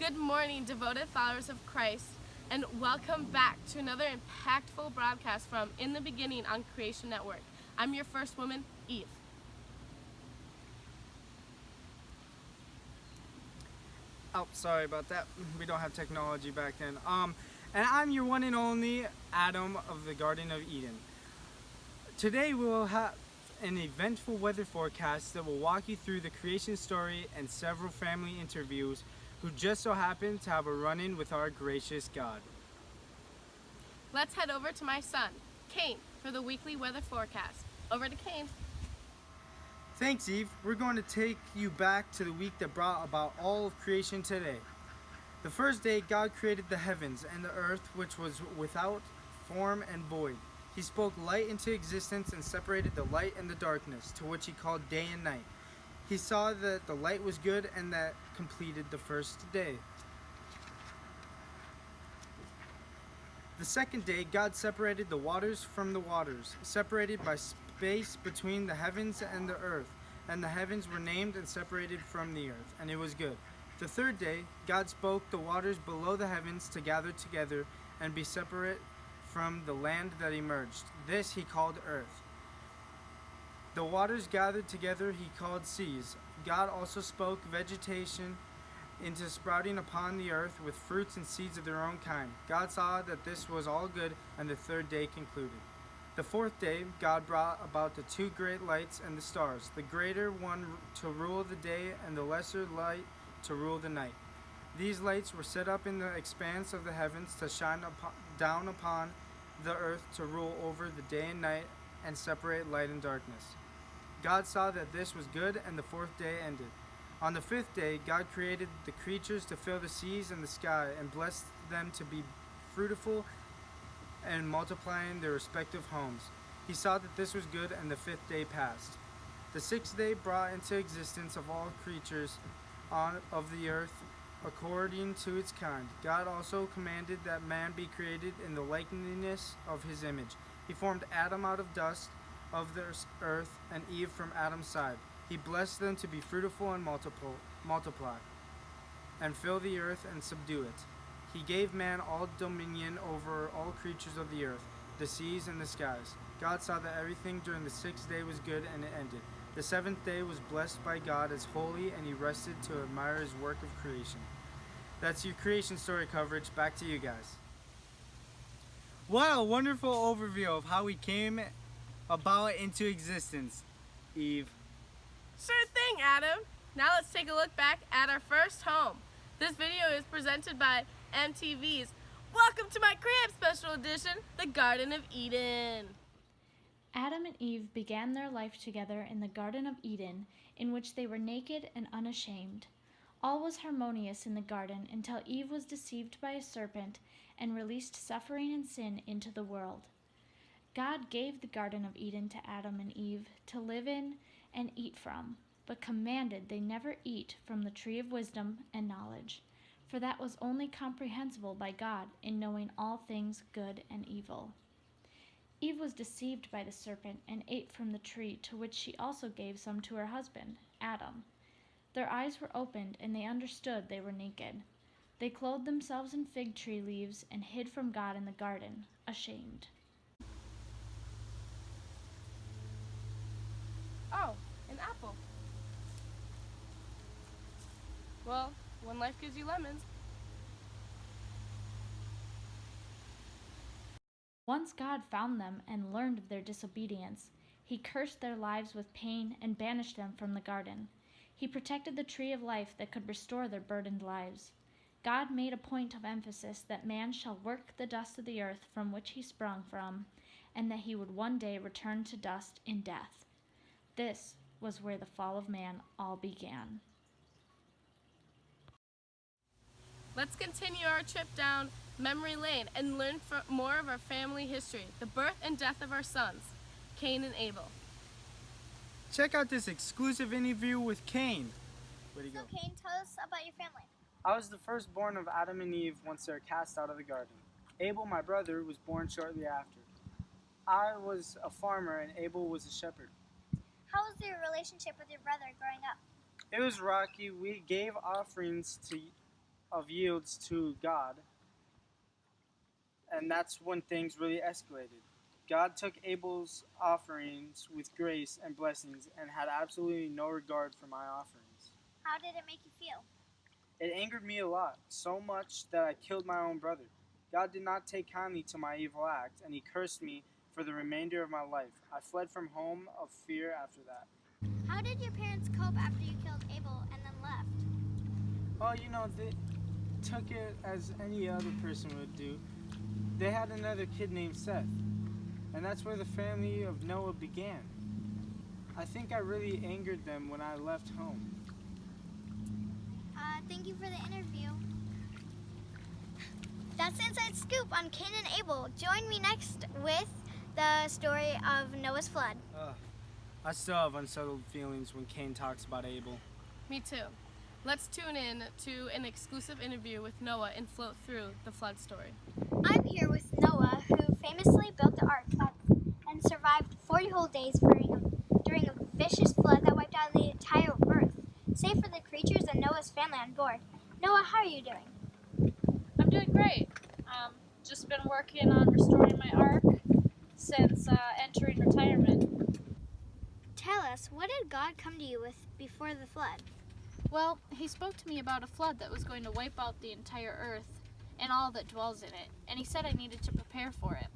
Good morning, devoted followers of Christ, and welcome back to another impactful broadcast from In the Beginning on Creation Network. I'm your first woman, Eve. Oh, sorry about that. We don't have technology back then. And I'm your one and only Adam of the Garden of Eden. Today we will have an eventful weather forecast that will walk you through the creation story and several family interviews who just so happen to have a run-in with our gracious God. Let's head over to my son, Cain, for the weekly weather forecast. Over to Cain. Thanks, Eve. We're going to take you back to the week that brought about all of creation today. The first day, God created the heavens and the earth, which was without form and void. He spoke light into existence and separated the light and the darkness, to which he called day and night. He saw that the light was good, and that completed the first day. The second day, God separated the waters from the waters, separated by space between the heavens and the earth. And the heavens were named and separated from the earth, and it was good. The third day, God spoke the waters below the heavens to gather together and be separate from the land that emerged. This he called earth. The waters gathered together he called seas. God also spoke vegetation into sprouting upon the earth with fruits and seeds of their own kind. God saw that this was all good, and the third day concluded. The fourth day, God brought about the two great lights and the stars, the greater one to rule the day and the lesser light to rule the night. These lights were set up in the expanse of the heavens to shine down upon the earth to rule over the day and night and separate light and darkness. God saw that this was good, and the fourth day ended. On the fifth day, God created the creatures to fill the seas and the sky, and blessed them to be fruitful and multiply in their respective homes. He saw that this was good, and the fifth day passed. The sixth day brought into existence of all creatures of the earth according to its kind. God also commanded that man be created in the likeness of his image. He formed Adam out of dust of the earth and Eve from Adam's side. He blessed them to be fruitful and multiply, and fill the earth and subdue it. He gave man all dominion over all creatures of the earth, the seas and the skies. God saw that everything during the sixth day was good, and it ended. The seventh day was blessed by God as holy, and he rested to admire his work of creation. That's your creation story coverage. Back to you guys. What a wonderful overview of how we came about into existence, Eve. Sure thing, Adam. Now let's take a look back at our first home. This video is presented by MTV's Welcome to My Crib Special Edition, The Garden of Eden. Adam and Eve began their life together in the Garden of Eden, in which they were naked and unashamed. All was harmonious in the garden until Eve was deceived by a serpent and released suffering and sin into the world. God gave the Garden of Eden to Adam and Eve to live in and eat from, but commanded they never eat from the tree of wisdom and knowledge, for that was only comprehensible by God in knowing all things good and evil. Eve was deceived by the serpent and ate from the tree, to which she also gave some to her husband, Adam. Their eyes were opened, and they understood they were naked. They clothed themselves in fig tree leaves and hid from God in the garden, ashamed. Oh, an apple. Well, when life gives you lemons. Once God found them and learned of their disobedience, he cursed their lives with pain and banished them from the garden. He protected the tree of life that could restore their burdened lives. God made a point of emphasis that man shall work the dust of the earth from which he sprung from, and that he would one day return to dust in death. This was where the fall of man all began. Let's continue our trip down memory lane and learn more of our family history, the birth and death of our sons, Cain and Abel. Check out this exclusive interview with Cain. Where'd he go? So, Cain, tell us about your family. I was the firstborn of Adam and Eve once they were cast out of the garden. Abel, my brother, was born shortly after. I was a farmer and Abel was a shepherd. How was your relationship with your brother growing up? It was rocky. We gave offerings to of yields to God, and that's when things really escalated. God took Abel's offerings with grace and blessings and had absolutely no regard for my offerings. How did it make you feel? It angered me a lot, so much that I killed my own brother. God did not take kindly to my evil act, and he cursed me for the remainder of my life. I fled from home of fear after that. How did your parents cope after you killed Abel and then left? Well, they took it as any other person would do. They had another kid named Seth, and that's where the family of Noah began. I think I really angered them when I left home. Thank you for the interview. That's Inside Scoop on Cain and Abel. Join me next with the story of Noah's flood. I still have unsettled feelings when Cain talks about Abel. Me too. Let's tune in to an exclusive interview with Noah and float through the flood story. I'm here with Noah, who famously built the ark and survived 40 whole days during a vicious flood that wiped out the entire earth, save for the creatures and Noah's family on board. Noah, how are you doing? I'm doing great. Just been working on restoring my ark since entering retirement. Tell us, what did God come to you with before the flood? Well, he spoke to me about a flood that was going to wipe out the entire earth and all that dwells in it, and he said I needed to prepare for it.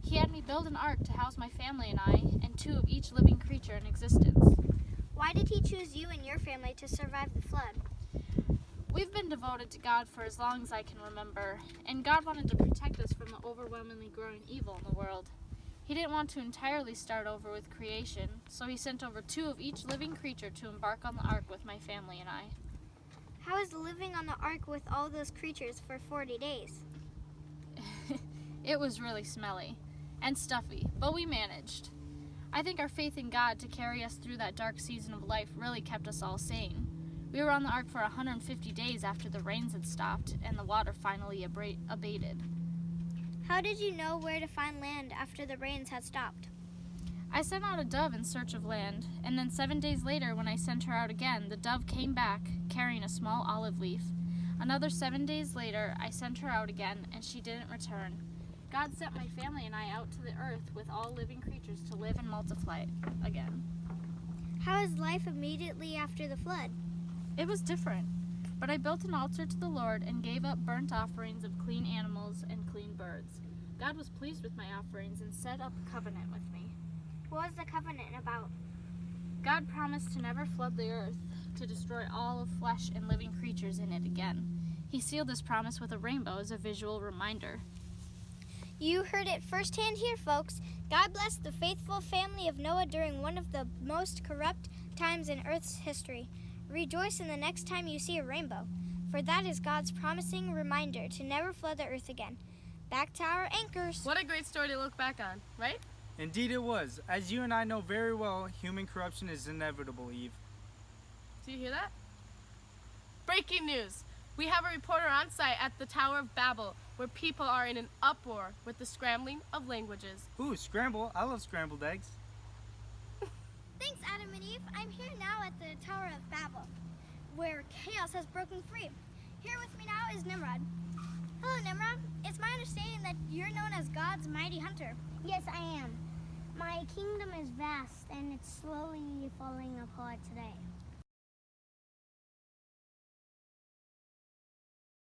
He had me build an ark to house my family and I, and 2 of each living creature in existence. Why did he choose you and your family to survive the flood? We've been devoted to God for as long as I can remember, and God wanted to protect us from the overwhelmingly growing evil in the world. He didn't want to entirely start over with creation, so he sent over 2 of each living creature to embark on the ark with my family and I. How is living on the ark with all those creatures for 40 days? It was really smelly and stuffy, but we managed. I think our faith in God to carry us through that dark season of life really kept us all sane. We were on the ark for 150 days after the rains had stopped and the water finally abated. How did you know where to find land after the rains had stopped? I sent out a dove in search of land, and then 7 days later when I sent her out again, the dove came back carrying a small olive leaf. Another 7 days later, I sent her out again, and she didn't return. God sent my family and I out to the earth with all living creatures to live and multiply again. How is life immediately after the flood? It was different, but I built an altar to the Lord and gave up burnt offerings of clean animals and clean birds. God was pleased with my offerings and set up a covenant with me. What was the covenant about? God promised to never flood the earth, to destroy all of flesh and living creatures in it again. He sealed this promise with a rainbow as a visual reminder. You heard it firsthand here, folks. God blessed the faithful family of Noah during one of the most corrupt times in Earth's history. Rejoice in the next time you see a rainbow, for that is God's promising reminder to never flood the earth again. Back to our anchors. What a great story to look back on, right? Indeed it was. As you and I know very well, human corruption is inevitable, Eve. Do you hear that? Breaking news! We have a reporter on site at the Tower of Babel, where people are in an uproar with the scrambling of languages. Ooh, scramble. I love scrambled eggs. Thanks, Adam and Eve. I'm here now at the Tower of Babel, where chaos has broken free. Here with me now is Nimrod. Hello, Nimrod. It's my understanding that you're known as God's mighty hunter. Yes, I am. My kingdom is vast and it's slowly falling apart today.